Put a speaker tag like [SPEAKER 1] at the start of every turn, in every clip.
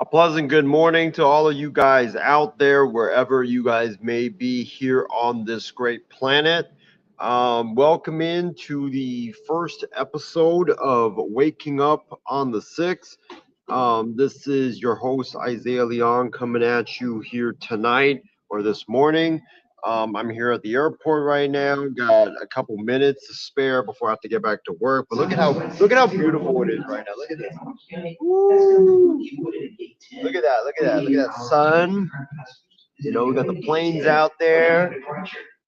[SPEAKER 1] A pleasant good morning to all of you guys out there, wherever you guys may be here on this great planet. Welcome in to the first episode of Waking Up on the 6th. This is your host, Isaiah Leon, coming at you here tonight or this morning. I'm here at the airport right now. Got a couple minutes to spare before I have to get back to work. But look at how beautiful it is right now. Look at this. Woo! Look at that. Look at that. Look at that sun. We got the planes out there.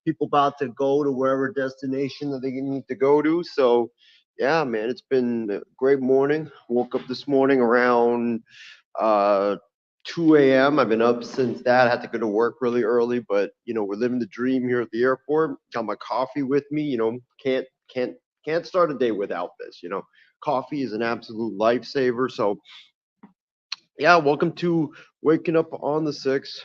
[SPEAKER 1] People about to go to wherever destination that they need to go to. So, yeah, man, it's been a great morning. Woke up this morning around uh, 2 a.m. I've been up since that. I had to go to work really early, but we're living the dream here at the airport. Got my coffee with me. Can't start a day without this. Coffee is an absolute lifesaver. So yeah, welcome to Waking Up on the 6th.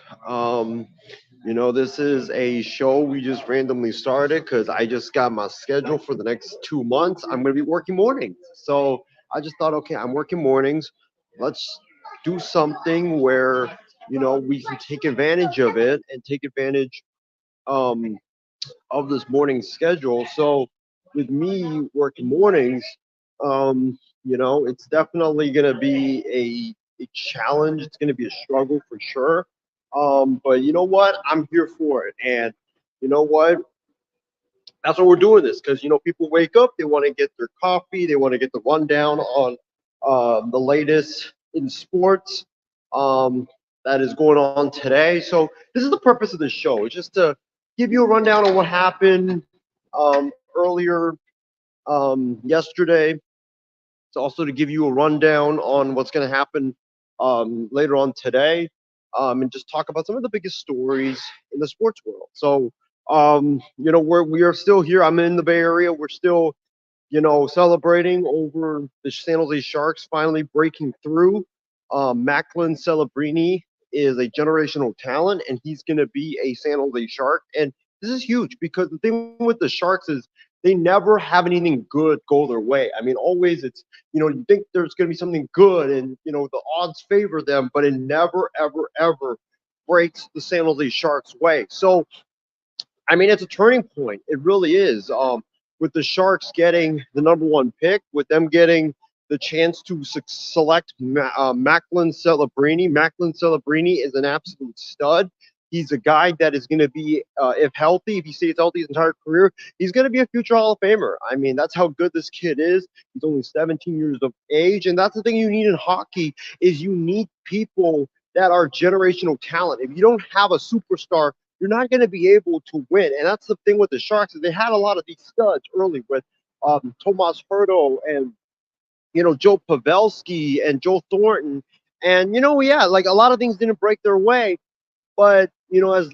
[SPEAKER 1] This is a show we just randomly started because I just got my schedule for the next 2 months. I'm going to be working mornings. So I just thought, okay, I'm working mornings. Let's do something where, we can take advantage of it and take advantage um, of this morning schedule. So with me working mornings, it's definitely going to be a challenge. It's going to be a struggle for sure. But you know what? I'm here for it. And you know what? That's why we're doing this because, people wake up, they want to get their coffee, they want to get the rundown on the latest in sports that is going on today. So this is the purpose of this show. It's just to give you a rundown on what happened earlier yesterday. It's also to give you a rundown on what's going to happen later on today, and just talk about some of the biggest stories in the sports world. So, we are still here. I'm in the Bay Area. We're still, celebrating over the San Jose Sharks finally breaking through. Macklin Celebrini is a generational talent, and he's going to be a San Jose Shark. And this is huge because the thing with the Sharks is they never have anything good go their way. I mean, always it's, you think there's going to be something good and, the odds favor them, but it never, ever, ever breaks the San Jose Sharks' way. So, I mean, it's a turning point. It really is. With the Sharks getting the number one pick, with them getting the chance to select Macklin Celebrini. Macklin Celebrini is an absolute stud. He's a guy that is going to be, if healthy, if he stays healthy his entire career, he's going to be a future Hall of Famer. I mean, that's how good this kid is. He's only 17 years of age, and that's the thing you need in hockey is you need people that are generational talent. If you don't have a superstar, you're not going to be able to win. And that's the thing with the Sharks is they had a lot of these studs early with Tomas Hertl and Joe Pavelski and Joe Thornton. And yeah, like a lot of things didn't break their way, but as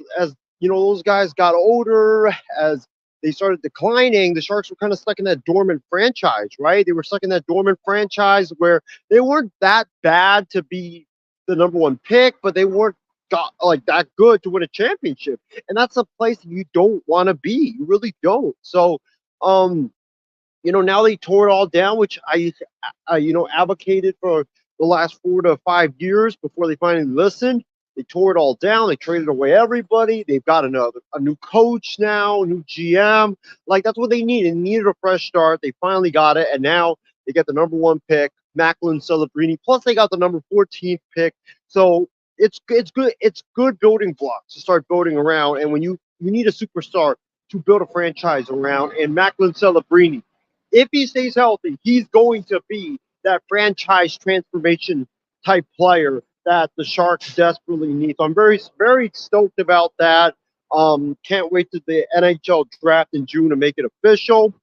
[SPEAKER 1] those guys got older, as they started declining, the Sharks were kind of stuck in that dormant franchise, right? They were stuck in that dormant franchise where they weren't that bad to be the number one pick, but they weren't got like that good to win a championship. And that's a place you don't want to be. You really don't. So now they tore it all down, which I advocated for the last 4 to 5 years before they finally listened. They tore it all down. They traded away everybody. They've got a new coach now, a new GM. Like that's what they needed. They needed a fresh start. They finally got it, and now they get the number one pick, Macklin Celebrini. Plus, they got the number 14th pick. So it's good. It's good building blocks to start building around. And when you need a superstar to build a franchise around, and Macklin Celebrini, if he stays healthy, he's going to be that franchise transformation type player that the Sharks desperately need. So I'm very, very stoked about that. Can't wait to the NHL draft in June to make it official.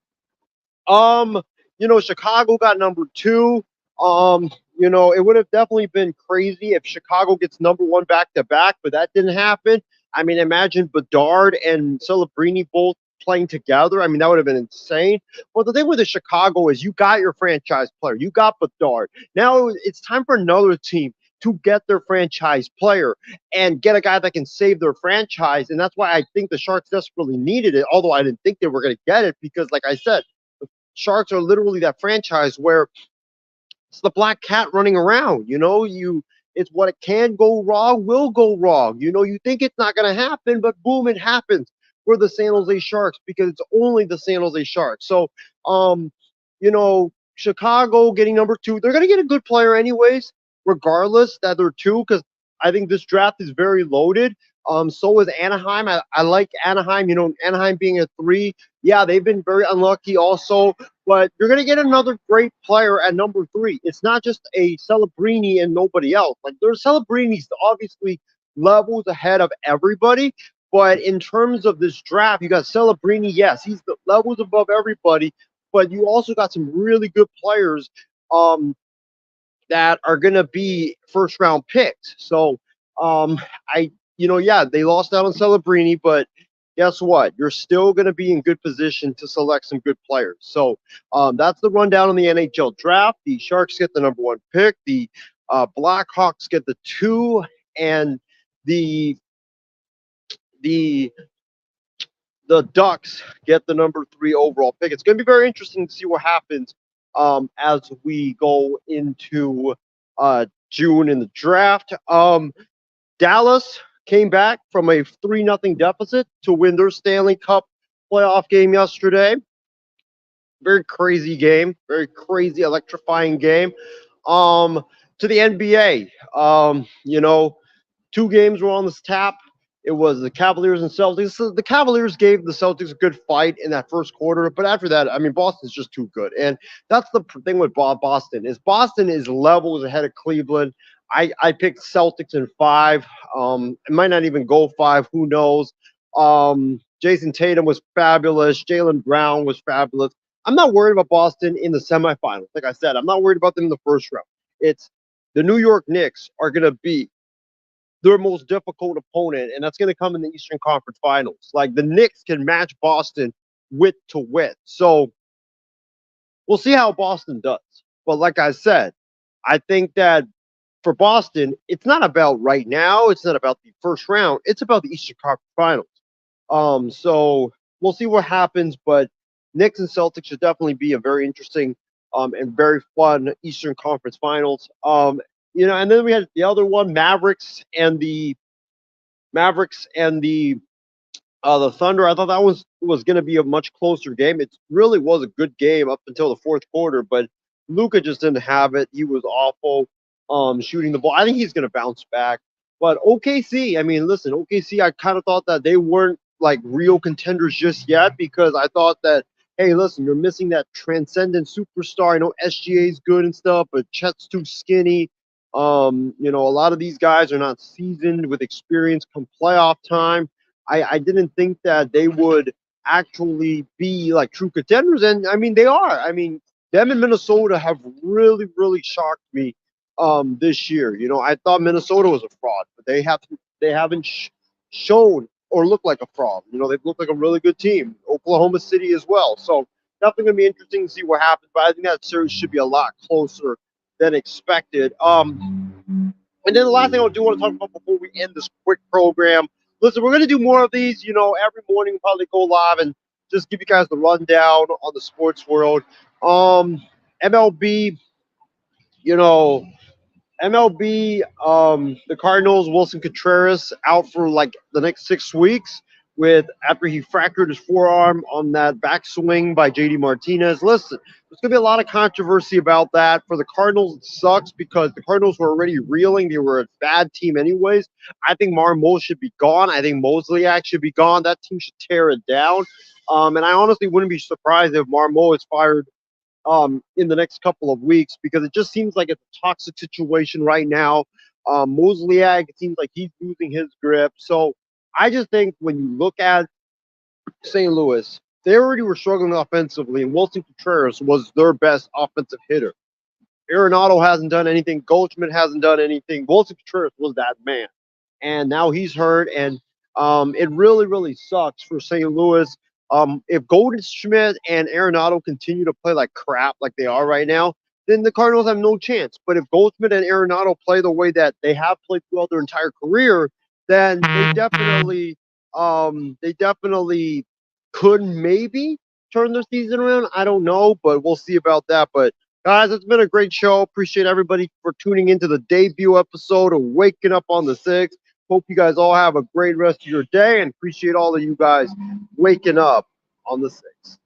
[SPEAKER 1] Chicago got number two. It would have definitely been crazy if Chicago gets number one back to back, but that didn't happen. I mean, imagine Bedard and Celebrini both playing together. I mean, that would have been insane. Well, the thing with the Chicago is you got your franchise player. You got Bedard. Now it's time for another team to get their franchise player and get a guy that can save their franchise. And that's why I think the Sharks desperately needed it, although I didn't think they were going to get it because, like I said, the Sharks are literally that franchise where it's the black cat running around. It's what it can go wrong will go wrong. You think it's not going to happen, but boom, it happens for the San Jose Sharks because it's only the San Jose Sharks. So, Chicago getting number 2, they're going to get a good player anyways, regardless that they're 2, because I think this draft is very loaded. So is Anaheim. I like Anaheim. Anaheim being a 3. Yeah, they've been very unlucky also, but you're going to get another great player at number 3. It's not just a Celebrini and nobody else. Like, there's Celebrini's obviously levels ahead of everybody, but in terms of this draft, you got Celebrini. Yes, he's the levels above everybody, but you also got some really good players that are going to be first round picks. So, they lost out on Celebrini, but guess what? You're still going to be in good position to select some good players. So, that's the rundown on the NHL draft. The Sharks get the number 1 pick. The Blackhawks get the 2, and the Ducks get the number 3 overall pick. It's going to be very interesting to see what happens as we go into June in the draft. Dallas came back from a 3-0 deficit to win their Stanley Cup playoff game yesterday. Very crazy game, very crazy, electrifying game. To the NBA, 2 games were on this tap. It was the Cavaliers and Celtics. So the Cavaliers gave the Celtics a good fight in that first quarter, but after that, Boston's just too good. And that's the thing with Boston is levels ahead of Cleveland. I picked Celtics in 5. It might not even go 5. Who knows? Jason Tatum was fabulous. Jaylen Brown was fabulous. I'm not worried about Boston in the semifinals. Like I said, I'm not worried about them in the first round. It's the New York Knicks are going to be their most difficult opponent, and that's going to come in the Eastern Conference Finals. Like, the Knicks can match Boston wit to wit. So we'll see how Boston does. But like I said, I think that for Boston, it's not about right now. It's not about the first round. It's about the Eastern Conference Finals. So we'll see what happens. But Knicks and Celtics should definitely be a very interesting and very fun Eastern Conference Finals. And then we had the other one, Mavericks and the Thunder. I thought that was going to be a much closer game. It really was a good game up until the fourth quarter, but Luka just didn't have it. He was awful shooting the ball. I think he's going to bounce back. But OKC, listen, OKC, I kind of thought that they weren't like real contenders just yet, because I thought that, hey, listen, you're missing that transcendent superstar. I know SGA is good and stuff, but Chet's too skinny. A lot of these guys are not seasoned with experience come playoff time. I didn't think that they would actually be like true contenders, and they are. Them and Minnesota have really, really shocked me this year. I thought Minnesota was a fraud, but they haven't shown or looked like a fraud. They've looked like a really good team. Oklahoma City as well. So definitely going to be interesting to see what happens. But I think that series should be a lot closer than expected. And then the last thing I do want to talk about before we end this quick program. Listen, we're going to do more of these. Every morning we'll probably go live and just give you guys the rundown on the sports world. MLB, the Cardinals, Wilson Contreras out for like the next 6 weeks after he fractured his forearm on that backswing by JD Martinez. Listen, there's going to be a lot of controversy about that. For the Cardinals, it sucks because the Cardinals were already reeling. They were a bad team anyways. I think Marmol should be gone. I think Mozeliak should be gone. That team should tear it down. And I honestly wouldn't be surprised if Marmol is fired in the next couple of weeks, because it just seems like it's a toxic situation right now. Mozeliak, it seems like he's losing his grip. So I just think when you look at St. Louis, they already were struggling offensively, and Wilson Contreras was their best offensive hitter. Arenado hasn't done anything. Goldschmidt hasn't done anything. Wilson Contreras was that man. And now he's hurt, and it really, really sucks for St. Louis. If Goldschmidt and Arenado continue to play like crap like they are right now, then the Cardinals have no chance. But if Goldschmidt and Arenado play the way that they have played throughout their entire career, then they definitely could maybe turn their season around. I don't know, but we'll see about that. But Guys, it's been a great show. Appreciate everybody for tuning into the debut episode of Waking Up on the 6th. Hope you guys all have a great rest of your day and appreciate all of you guys waking up on the 6th.